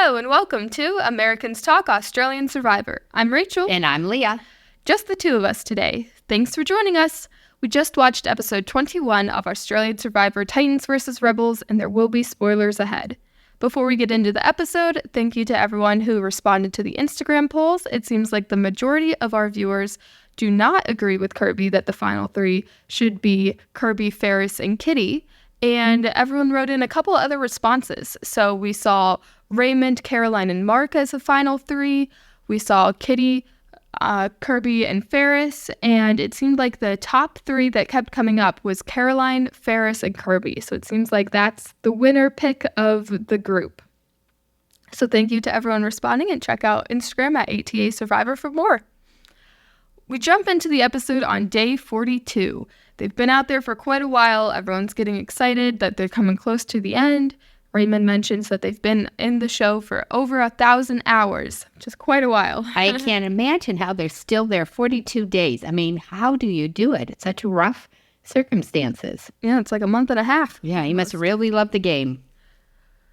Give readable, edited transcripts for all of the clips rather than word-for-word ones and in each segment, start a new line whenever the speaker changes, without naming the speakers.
Hello and welcome to Americans Talk Australian Survivor. I'm Rachel.
And I'm Leah.
Just the two of us today. Thanks for joining us. We just watched episode 21 of Australian Survivor Titans vs. Rebels, and there will be spoilers ahead. Before we get into the episode, thank you to everyone who responded to the Instagram polls. It seems like the majority of our viewers do not agree with Kirby that the final three should be Kirby, Ferris, and Kitty. And everyone wrote in a couple other responses. So we saw Raymond, Caroline, and Mark as the final three. We saw Kitty, Kirby, and Ferris. And it seemed like the top three that kept coming up was Caroline, Ferris, and Kirby. So it seems like that's the winner pick of the group. So thank you to everyone responding, and check out Instagram at ATA Survivor for more. We jump into the episode on day 42. They've been out there for quite a while. Everyone's getting excited that they're coming close to the end. Raymond mentions that they've been in the show for over 1,000 hours, which is quite a while.
I can't imagine how they're still there 42 days. I mean, how do you do it? It's such rough circumstances.
Yeah, it's like a month and a half.
Yeah, you must really love the game.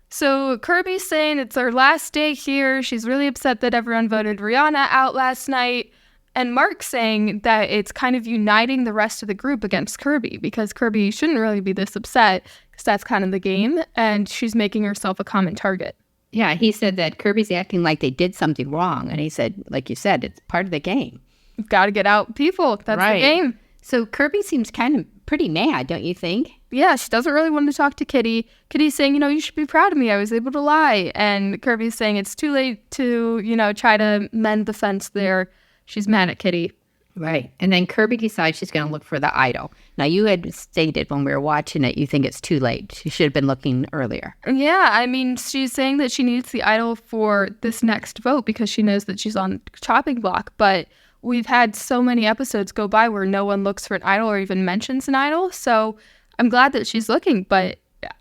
So Kirby's saying it's her last day here. She's really upset that everyone voted Rihanna out last night. And Mark's saying that it's kind of uniting the rest of the group against Kirby, because Kirby shouldn't really be this upset, because that's kind of the game, and she's making herself a common target.
Yeah, he said that Kirby's acting like they did something wrong. And he said, like you said, it's part of the game.
You've got to get out people. That's right. The game.
So Kirby seems kind of pretty mad, don't you think?
Yeah, she doesn't really want to talk to Kitty. Kitty's saying, you should be proud of me. I was able to lie. And Kirby's saying it's too late to, try to mend the fence there. She's mad at Kitty.
Right. And then Kirby decides she's going to look for the idol. Now, you had stated when we were watching it, you think it's too late. She should have been looking earlier.
Yeah. I mean, she's saying that she needs the idol for this next vote because she knows that she's on chopping block. But we've had so many episodes go by where no one looks for an idol or even mentions an idol. So I'm glad that she's looking. But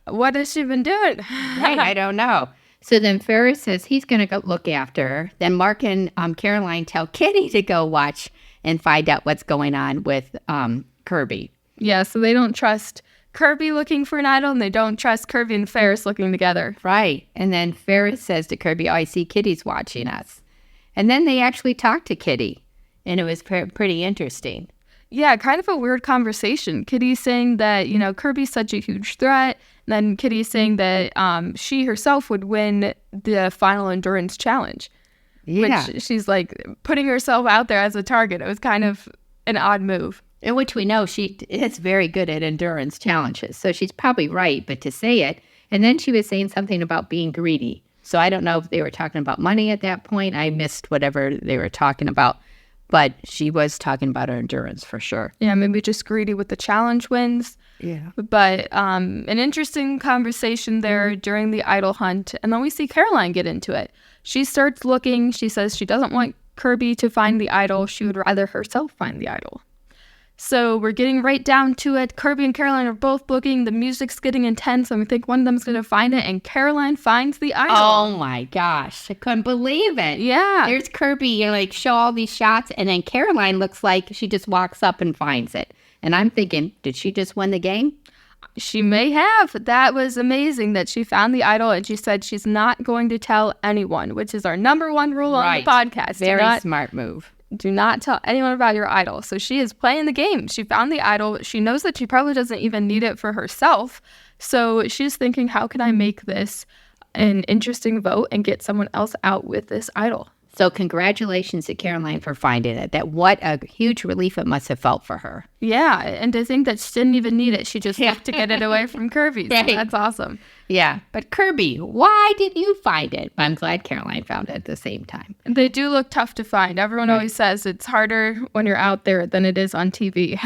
what has she been doing?
Right. I don't know. So then Ferris says he's going to go look after her. Then Mark and Caroline tell Kitty to go watch and find out what's going on with Kirby.
Yeah, so they don't trust Kirby looking for an idol, and they don't trust Kirby and Ferris looking together.
Right. And then Ferris says to Kirby, I see Kitty's watching us. And then they actually talk to Kitty, and it was pretty interesting.
Yeah, kind of a weird conversation. Kitty's saying that, Kirby's such a huge threat. And then Kitty's saying that she herself would win the final endurance challenge.
Yeah.
Which she's like putting herself out there as a target. It was kind of an odd move.
In which we know she is very good at endurance challenges. So she's probably right, but to say it. And then she was saying something about being greedy. So I don't know if they were talking about money at that point. I missed whatever they were talking about. But she was talking about her endurance for sure.
Yeah, maybe just greedy with the challenge wins.
Yeah.
But an interesting conversation there during the idol hunt. And then we see Caroline get into it. She starts looking. She says she doesn't want Kirby to find the idol. She would rather herself find the idol. So we're getting right down to it. Kirby and Caroline are both looking. The music's getting intense, and we think one of them's going to find it, and Caroline finds the idol.
Oh, my gosh. I couldn't believe it.
Yeah.
There's Kirby, show all these shots, and then Caroline looks like she just walks up and finds it. And I'm thinking, did she just win the game?
She may have. That was amazing that she found the idol, and she said she's not going to tell anyone, which is our number one rule on the podcast.
Very smart move.
Do not tell anyone about your idol. So she is playing the game. She found the idol. She knows that she probably doesn't even need it for herself. So she's thinking, how can I make this an interesting vote and get someone else out with this idol?
So congratulations to Caroline for finding it. What a huge relief it must have felt for her.
Yeah, and to think that she didn't even need it. She just left to get it away from Kirby. So that's awesome.
Yeah, but Kirby, why did you find it? I'm glad Caroline found it at the same time.
They do look tough to find. Everyone always says it's harder when you're out there than it is on TV.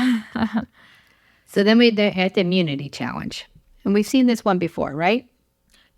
So then we had the immunity challenge. And we've seen this one before, right?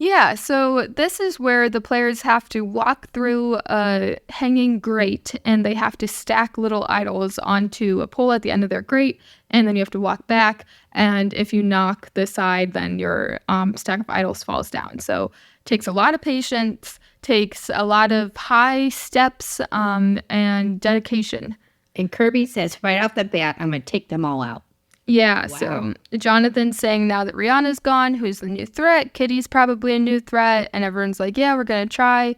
Yeah, so this is where the players have to walk through a hanging grate, and they have to stack little idols onto a pole at the end of their grate, and then you have to walk back, and if you knock the side, then your stack of idols falls down. So it takes a lot of patience, takes a lot of high steps and dedication.
And Kirby says right off the bat, I'm going to take them all out.
Yeah,
Wow.
so Jonathan's saying now that Rihanna's gone, who's the new threat? Kitty's probably a new threat. And everyone's like, yeah, we're going to try.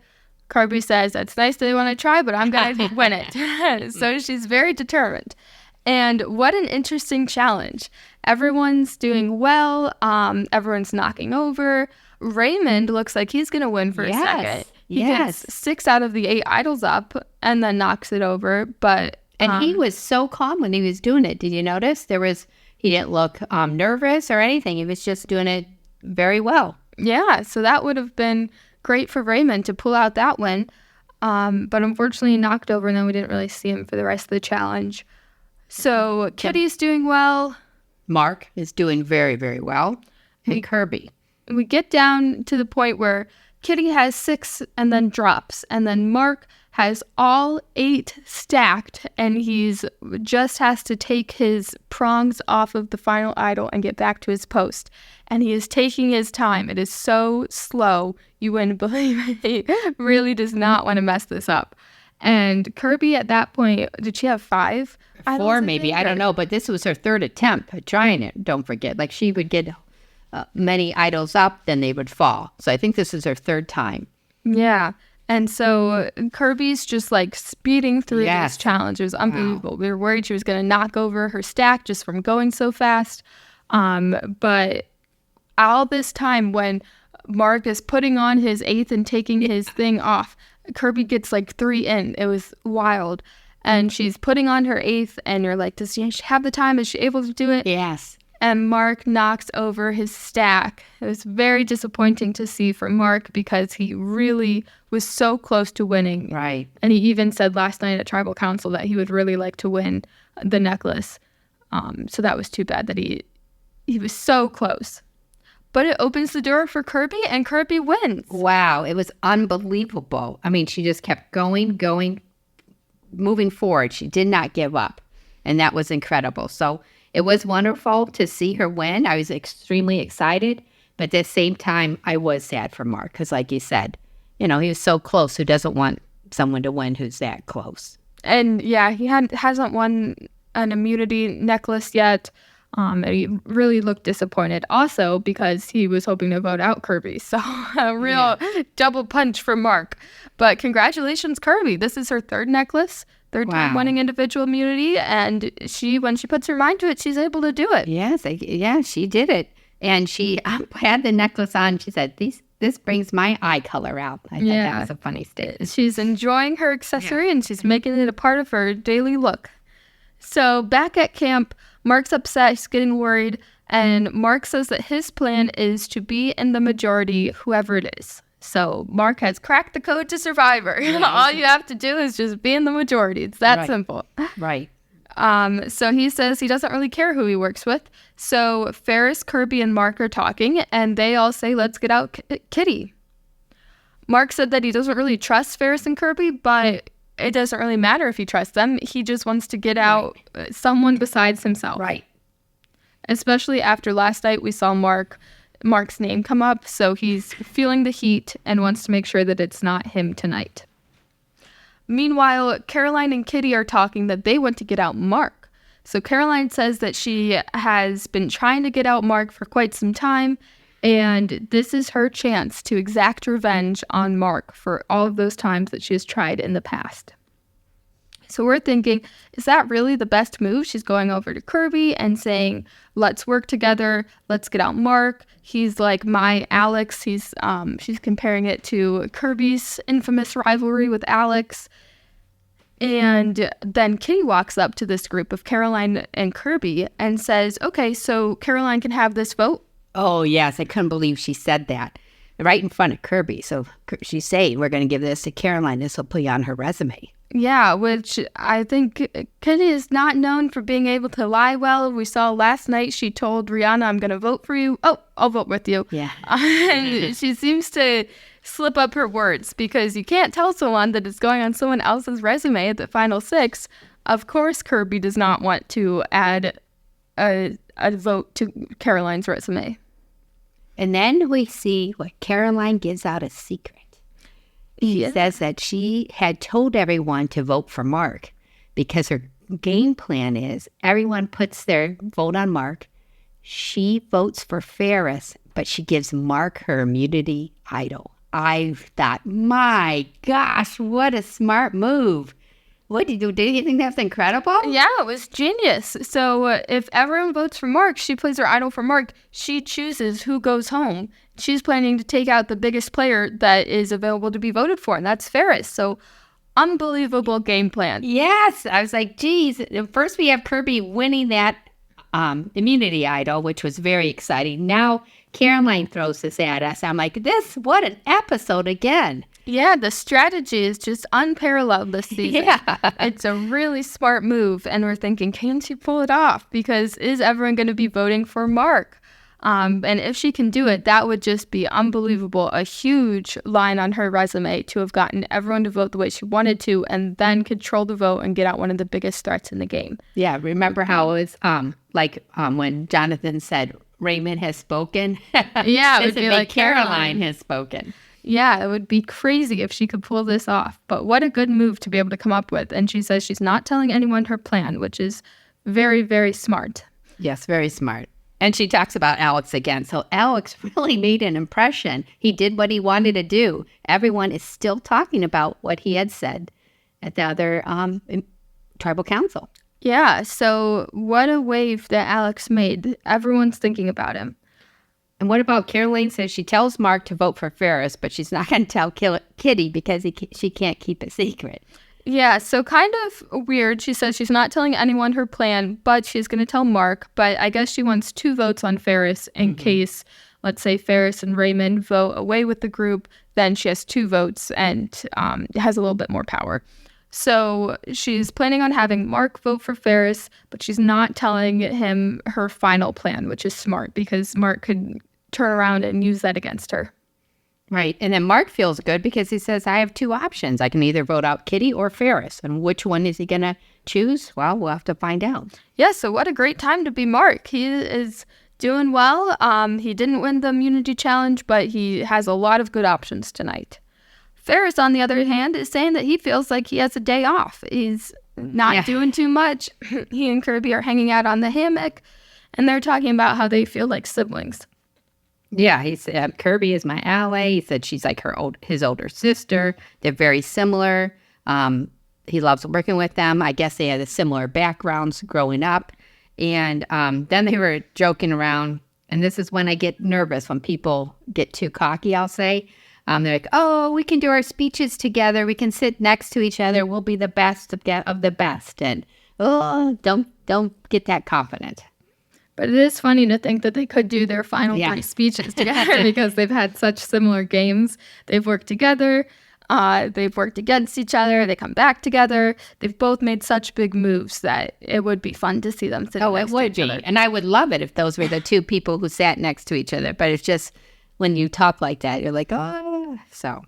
Kirby says, that's nice they want to try, but I'm going to win it. So she's very determined. And what an interesting challenge. Everyone's doing well. Everyone's knocking over. Raymond looks like he's going to win for a second. He gets 6 out of the 8 idols up and then knocks it over. But
And he was so calm when he was doing it. Did you notice? He didn't look nervous or anything. He was just doing it very well.
yeah, so that would have been great for Raymond to pull out that win. But unfortunately, he knocked over, and then we didn't really see him for the rest of the challenge. So Kitty's doing well.
Mark is doing very, very well. And Kirby.
We get down to the point where Kitty has 6 and then drops, and then Mark has all 8 stacked, and he's just has to take his prongs off of the final idol and get back to his post. And he is taking his time. It is so slow. You wouldn't believe it. He really does not want to mess this up. And Kirby at that point, did she have 5?
4 maybe. I don't know. But this was her 3rd attempt at trying it. Don't forget. Like she would get many idols up, then they would fall. So I think this is her 3rd time.
Yeah. And so Kirby's just like speeding through
Yes.
this challenge. It was unbelievable. We were worried she was going to knock over her stack just from going so fast. But all this time when Mark is putting on his 8th and taking his thing off, Kirby gets like 3 in. It was wild. And she's putting on her 8th, and you're like, does she have the time? Is she able to do it?
Yes.
And Mark knocks over his stack. It was very disappointing to see for Mark because he really was so close to winning.
Right.
And he even said last night at Tribal Council that he would really like to win the necklace. So that was too bad that he was so close. But it opens the door for Kirby, and Kirby wins.
Wow. It was unbelievable. I mean, she just kept going, moving forward. She did not give up. And that was incredible. So it was wonderful to see her win. I was extremely excited. But at the same time, I was sad for Mark because, like you said, he was so close. Who doesn't want someone to win who's that close?
And yeah, he hasn't won an immunity necklace yet. And he really looked disappointed also because he was hoping to vote out Kirby. So a real double punch for Mark. But congratulations, Kirby. This is her 3rd necklace, 3rd time winning individual immunity. And when she puts her mind to it, she's able to do it.
Yes, she did it. And she had the necklace on. She said, this brings my eye color out. I thought that was a funny statement.
She's enjoying her accessory and she's making it a part of her daily look. So back at camp, Mark's upset, he's getting worried, and Mark says that his plan is to be in the majority, whoever it is. So Mark has cracked the code to Survivor. All you have to do is just be in the majority. It's that simple.
Right.
So he says he doesn't really care who he works with. So Ferris, Kirby, and Mark are talking, and they all say, let's get out Kitty. Mark said that he doesn't really trust Ferris and Kirby, but it doesn't really matter if he trusts them. He just wants to get out someone besides himself.
Right.
Especially after last night we saw Mark's name come up, so he's feeling the heat and wants to make sure that it's not him tonight. Meanwhile, Caroline and Kitty are talking that they want to get out Mark. So Caroline says that she has been trying to get out Mark for quite some time, and this is her chance to exact revenge on Mark for all of those times that she has tried in the past. So we're thinking, is that really the best move? She's going over to Kirby and saying, let's work together. Let's get out Mark. He's like my Alex. She's comparing it to Kirby's infamous rivalry with Alex. And then Kitty walks up to this group of Caroline and Kirby and says, okay, so Caroline can have this vote.
Oh, yes. I couldn't believe she said that right in front of Kirby. So she's saying, we're going to give this to Caroline. This will put you on her resume.
Yeah, which I think Kitty is not known for being able to lie well. We saw last night she told Rihanna, I'm going to vote for you. Oh, I'll vote with you.
Yeah.
And she seems to slip up her words because you can't tell someone that it's going on someone else's resume at the final 6. Of course, Kirby does not want to add a vote to Caroline's resume.
And then we see what Caroline gives out a secret. She says that she had told everyone to vote for Mark because her game plan is everyone puts their vote on Mark. She votes for Ferris, but she gives Mark her immunity idol. I thought, my gosh, what a smart move. What did you think that's incredible?
Yeah, it was genius. So if everyone votes for Mark, she plays her idol for Mark. She chooses who goes home. She's planning to take out the biggest player that is available to be voted for, and that's Ferris. So unbelievable game plan.
Yes. I was like, geez. First we have Kirby winning that immunity idol, which was very exciting. Now Caroline throws this at us. I'm like, what an episode again.
Yeah, the strategy is just unparalleled this season.
Yeah.
It's a really smart move, and we're thinking, can she pull it off? Because is everyone going to be voting for Mark? And if she can do it, that would just be unbelievable. A huge line on her resume to have gotten everyone to vote the way she wanted to and then control the vote and get out one of the biggest threats in the game.
Yeah, remember how it was when Jonathan said, Raymond has spoken?
Yeah, it would be like
Caroline has spoken.
Yeah, it would be crazy if she could pull this off. But what a good move to be able to come up with. And she says she's not telling anyone her plan, which is very, very smart.
Yes, very smart. And she talks about Alex again. So Alex really made an impression. He did what he wanted to do. Everyone is still talking about what he had said at the other tribal council.
Yeah, so what a wave that Alex made. Everyone's thinking about him.
And what about Caroline says she tells Mark to vote for Ferris, but she's not going to tell Kitty because she can't keep it secret.
Yeah, so kind of weird. She says she's not telling anyone her plan, but she's going to tell Mark. But I guess she wants 2 votes on Ferris in case, let's say, Ferris and Raymond vote away with the group. Then she has 2 votes and has a little bit more power. So she's planning on having Mark vote for Ferris, but she's not telling him her final plan, which is smart because Mark could turn around and use that against her.
Right. And then Mark feels good because he says, I have 2 options. I can either vote out Kitty or Ferris. And which one is he going to choose? Well, we'll have to find out.
Yeah, so what a great time to be Mark. He is doing well. He didn't win the immunity challenge, but he has a lot of good options tonight. Ferris, on the other hand, is saying that he feels like he has a day off. He's not doing too much. He and Kirby are hanging out on the hammock, and they're talking about how they feel like siblings.
Yeah, he said Kirby is my ally. He said she's like his older sister. They're very similar. He loves working with them. I guess they had similar backgrounds growing up. And then they were joking around. And this is when I get nervous, when people get too cocky, I'll say. They're like, oh, we can do our speeches together. We can sit next to each other. We'll be the best of the best. And don't get that confident.
But it is funny to think that they could do their final 3 speeches together because they've had such similar games. They've worked together. They've worked against each other. They come back together. They've both made such big moves that it would be fun to see them sit next to each other.
And I would love it if those were the 2 people who sat next to each other. But it's just when you talk like that, you're like, oh, so.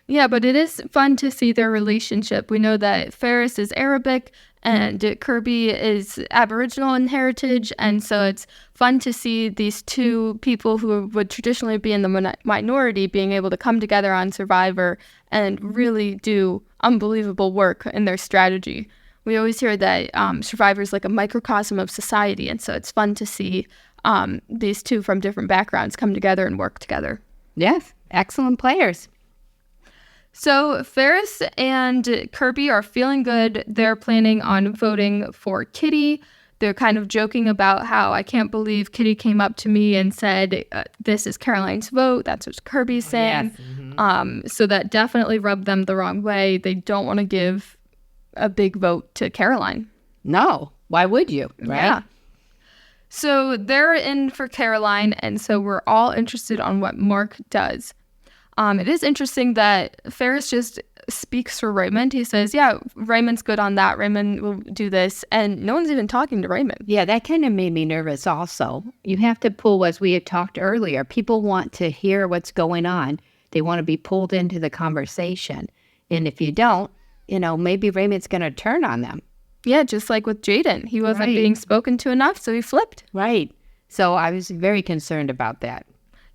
Yeah, but it is fun to see their relationship. We know that Ferris is Arabic and Kirby is Aboriginal in heritage. And so it's fun to see these 2 people who would traditionally be in the minority being able to come together on Survivor and really do unbelievable work in their strategy. We always hear that Survivor is like a microcosm of society. And so it's fun to see these 2 from different backgrounds come together and work together.
Yes, excellent players.
So Ferris and Kirby are feeling good. They're planning on voting for Kitty. They're kind of joking about how I can't believe Kitty came up to me and said, this is Caroline's vote. That's what Kirby's saying. Yes. So that definitely rubbed them the wrong way. They don't want to give a big vote to Caroline.
No. Why would you? Right?
Yeah. So they're in for Caroline, and so we're all interested on what Mark does. It is interesting that Ferris just speaks for Raymond. He says, yeah, Raymond's good on that. Raymond will do this. And no one's even talking to Raymond.
Yeah, that kind of made me nervous also. You have to pull, as we had talked earlier, people want to hear what's going on. They want to be pulled into the conversation. And if you don't, maybe Raymond's going to turn on them.
Yeah, just like with Jaden. He wasn't being spoken to enough, so he flipped.
Right. So I was very concerned about that.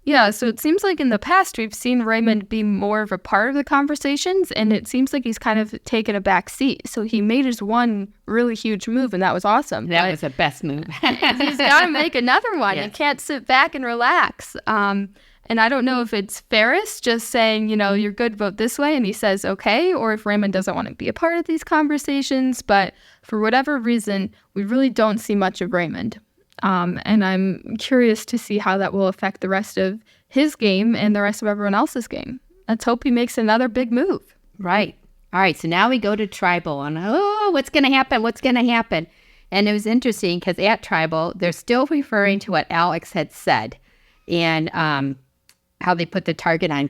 Yeah, so it seems like in the past we've seen Raymond be more of a part of the conversations, and it seems like he's kind of taken a back seat. So he made his one really huge move, and that was awesome.
That was the best move.
He's got to make another one.
Yes.
You can't sit back and relax. And I don't know if it's Ferris just saying, you're good, vote this way, and he says okay, or if Raymond doesn't want to be a part of these conversations. But for whatever reason, we really don't see much of Raymond. And I'm curious to see how that will affect the rest of his game and the rest of everyone else's game. Let's hope he makes another big move.
Right. All right. So now we go to Tribal and, what's going to happen? What's going to happen? And it was interesting because at Tribal, they're still referring to what Alex had said and how they put the target on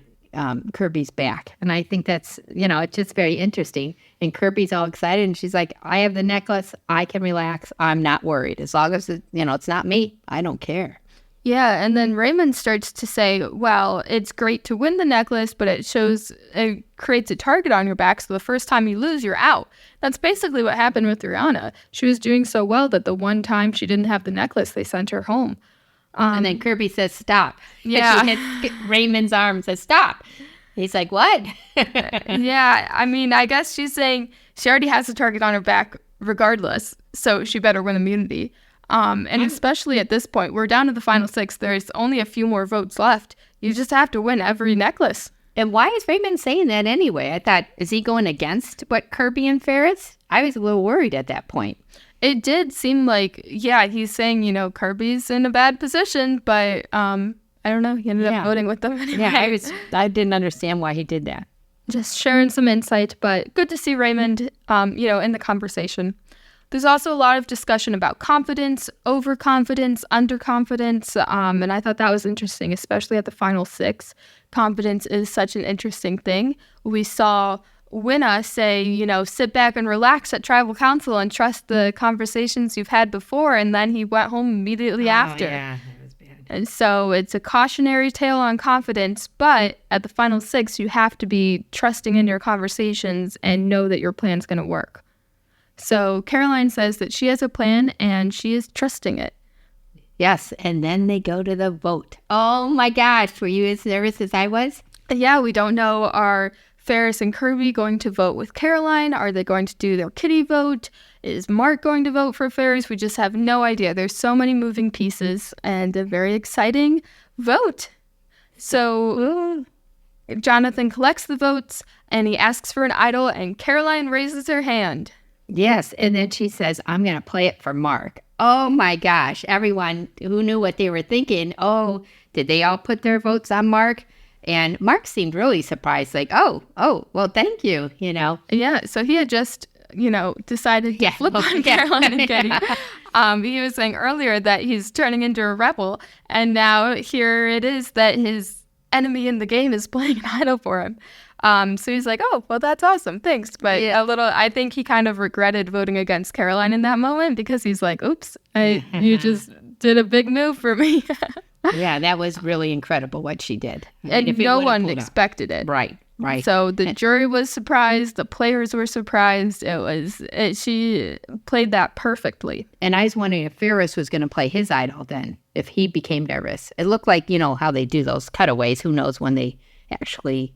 Kirby's back. And I think that's, it's just very interesting. And Kirby's all excited and she's like, I have the necklace. I can relax. I'm not worried. As long as, it's not me, I don't care.
Yeah. And then Raymond starts to say, well, it's great to win the necklace, but it creates a target on your back. So the first time you lose, you're out. That's basically what happened with Rihanna. She was doing so well that the one time she didn't have the necklace, they sent her home.
And then Kirby says, stop.
Yeah.
She hits Raymond's arm and says, stop. He's like, what?
Yeah. I mean, I guess she's saying she already has a target on her back regardless. So she better win immunity. And especially at this point, we're down to the final 6. There's only a few more votes left. You just have to win every necklace.
And why is Raymond saying that anyway? I thought, is he going against what Kirby and Ferris? I was a little worried at that point.
It did seem like, yeah, he's saying, Kirby's in a bad position, but I don't know. He ended up voting with them anyway.
Yeah, I didn't understand why he did that.
Just sharing some insight, but good to see Raymond, in the conversation. There's also a lot of discussion about confidence, overconfidence, underconfidence, and I thought that was interesting, especially at the final 6. Confidence is such an interesting thing. We saw Winna say, sit back and relax at tribal council and trust the conversations you've had before, and then he went home immediately after.
Yeah, that was bad.
And so it's a cautionary tale on confidence, but at the final 6, you have to be trusting in your conversations and know that your plan's going to work. So Caroline says that she has a plan and she is trusting it.
Yes, and then they go to the vote. Oh my gosh, were you as nervous as I was?
Yeah, we don't know. Are Ferris and Kirby going to vote with Caroline? Are they going to do their kitty vote? Is Mark going to vote for Ferris? We just have no idea. There's so many moving pieces and a very exciting vote. So Jonathan collects the votes and he asks for an idol and Caroline raises her hand.
Yes, and then she says, I'm going to play it for Mark. Oh my gosh, everyone who knew what they were thinking, did they all put their votes on Mark? And Mark seemed really surprised, like, well, thank you,
Yeah, so he had just, decided to flip on Caroline and Kitty. He was saying earlier that he's turning into a rebel, and now here it is that his enemy in the game is playing an idol for him. So he's like, well, that's awesome. Thanks. But I think he kind of regretted voting against Caroline in that moment because he's like, oops, you just did a big move for me.
Yeah, that was really incredible what she did.
And no one expected it.
Right.
So the jury was surprised. The players were surprised. She played that perfectly.
And I was wondering if Ferris was going to play his idol then, if he became nervous. It looked like, how they do those cutaways. Who knows when they actually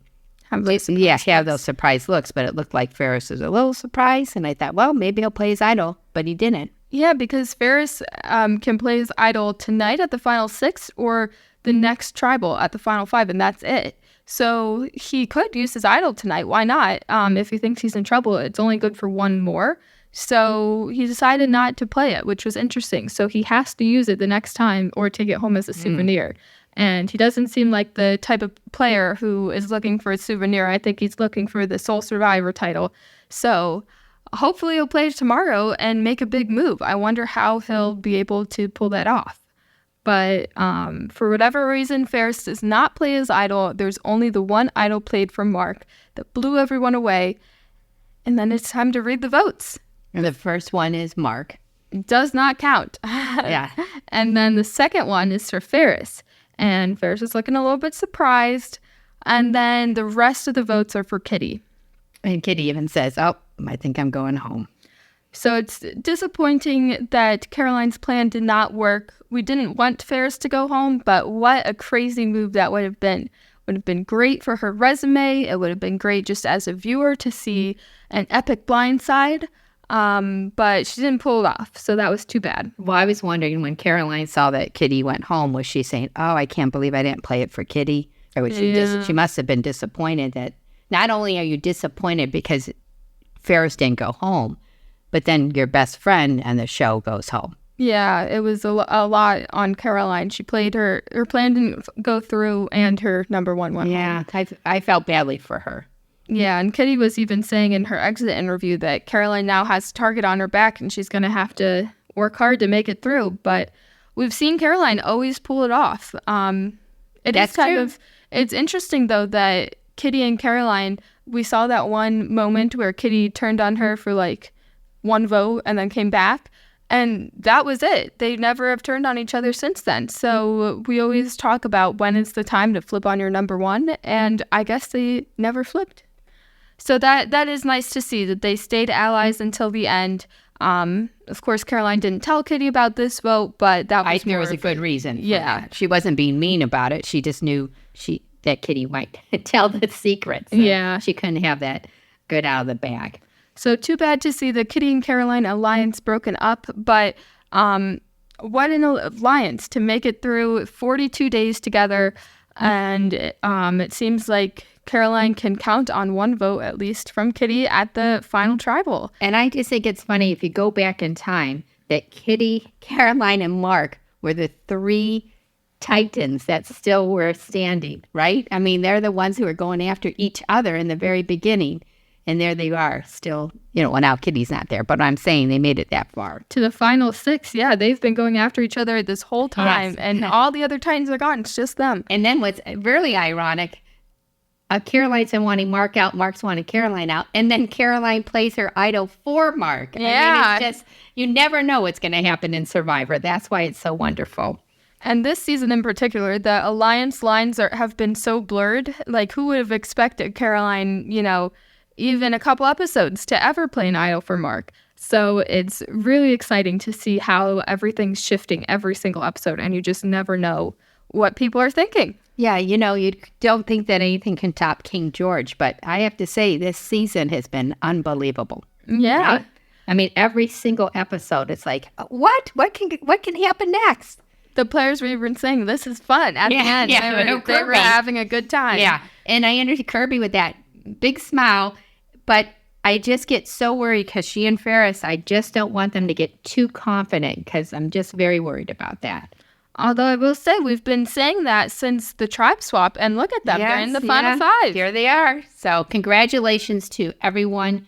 have those surprise looks. But it looked like Ferris was a little surprised. And I thought, well, maybe he'll play his idol. But he didn't.
Yeah, because Ferris can play his idol tonight at the final 6 or the next tribal at the final 5, and that's it. So he could use his idol tonight. Why not? If he thinks he's in trouble, it's only good for one more. So he decided not to play it, which was interesting. So he has to use it the next time or take it home as a souvenir. And he doesn't seem like the type of player who is looking for a souvenir. I think he's looking for the Sole Survivor title. So hopefully he'll play tomorrow and make a big move. I wonder how he'll be able to pull that off. But for whatever reason, Ferris does not play his idol. There's only the one idol played from Mark that blew everyone away. And then it's time to read the votes.
And the first one is Mark.
Does not count.
Yeah.
And then the second one is for Ferris. And Ferris is looking a little bit surprised. And then the rest of the votes are for Kitty.
And Kitty even says, I think I'm going home.
So it's disappointing that Caroline's plan did not work. We didn't want Ferris to go home, but what a crazy move that would have been. Would have been great for her resume. It would have been great just as a viewer to see an epic blindside. But she didn't pull it off, so that was too bad.
Well, I was wondering when Caroline saw that Kitty went home, was she saying, "Oh, I can't believe I didn't play it for Kitty"? Or was she she must have been disappointed that not only are you disappointed because Ferris didn't go home, but then your best friend and the show goes home.
Yeah, it was a lot on Caroline. She played her plan didn't go through, and her number one went home.
I felt badly for her.
Yeah, and Kitty was even saying in her exit interview that Caroline now has a target on her back, and she's going to have to work hard to make it through. But we've seen Caroline always pull it off.
That's true.
It's interesting, though, that Kitty and Caroline, we saw that one moment where Kitty turned on her for like one vote and then came back. And that was it. They never have turned on each other since then. So we always talk about when is the time to flip on your number one. And I guess they never flipped. So that is nice to see that they stayed allies until the end. Of course, Caroline didn't tell Kitty about this vote, but that was
I think there was a good reason.
Yeah.
She wasn't being mean about it. She just knew that Kitty might tell the secret. So
yeah.
She couldn't have that good out of the bag.
So too bad to see the Kitty and Caroline alliance broken up, but what an alliance to make it through 42 days together. And it seems like Caroline can count on one vote at least from Kitty at the final tribal.
And I just think it's funny if you go back in time that Kitty, Caroline, and Mark were the three titans that still were standing, right? I mean, they're the ones who were going after each other in the very beginning. And there they are still, well, now Kitty's not there, but I'm saying they made it that far.
To the final six, yeah. They've been going after each other this whole time. Yes. And all the other Titans are gone. It's just them.
And then what's really ironic, Caroline's been wanting Mark out, Mark's wanting Caroline out, and then Caroline plays her idol for Mark.
Yeah.
I mean, it's just, you never know what's going to happen in Survivor. That's why it's so wonderful.
And this season in particular, the alliance lines have been so blurred. Like, who would have expected Caroline, even a couple episodes to ever play an idol for Mark? So it's really exciting to see how everything's shifting every single episode, and you just never know what people are thinking.
Yeah, you don't think that anything can top King George, but I have to say this season has been unbelievable.
Yeah.
Right? I mean, every single episode, it's like, what? What can happen next?
The players were even saying, this is fun. At the end, they were having a good time.
Yeah, and I understand Kirby with that big smile, but I just get so worried because she and Ferris, I just don't want them to get too confident because I'm just very worried about that.
Although I will say, we've been saying that since the tribe swap, and look at them. They're in the final five.
Here they are. So congratulations to everyone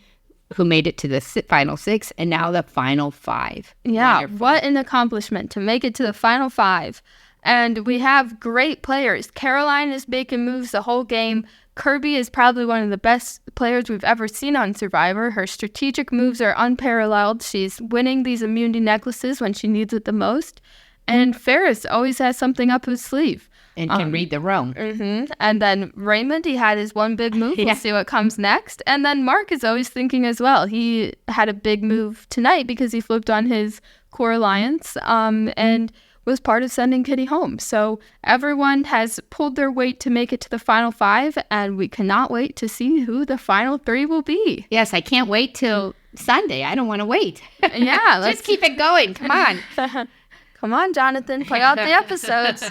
who made it to the final six and now the final five.
Yeah,
Wonderful.
What an accomplishment to make it to the final five. And we have great players. Caroline is making moves the whole game. Kirby is probably one of the best players we've ever seen on Survivor. Her strategic moves are unparalleled. She's winning these immunity necklaces when she needs it the most. And Ferris always has something up his sleeve.
And can read the room.
Mm-hmm. And then Raymond, he had his one big move. We'll see what comes next. And then Mark is always thinking as well. He had a big move tonight because he flipped on his core alliance and was part of sending Kitty home. So everyone has pulled their weight to make it to the final five, and we cannot wait to see who the final three will be.
Yes, I can't wait till Sunday. I don't want to wait.
Yeah.
Just keep it going. Come on.
Come on, Jonathan. Play out the episodes.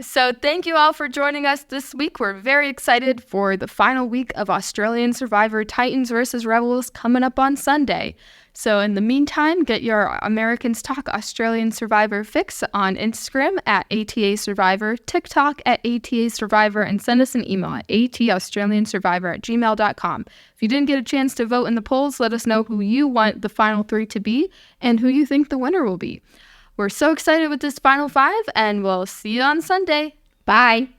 So thank you all for joining us this week. We're very excited for the final week of Australian Survivor Titans versus Rebels coming up on Sunday. So in the meantime, get your Americans Talk Australian Survivor fix on Instagram at ATA Survivor, TikTok at ATA Survivor, and send us an email at ataustraliansurvivor@gmail.com. If you didn't get a chance to vote in the polls, let us know who you want the final three to be and who you think the winner will be. We're so excited with this final five, and we'll see you on Sunday.
Bye.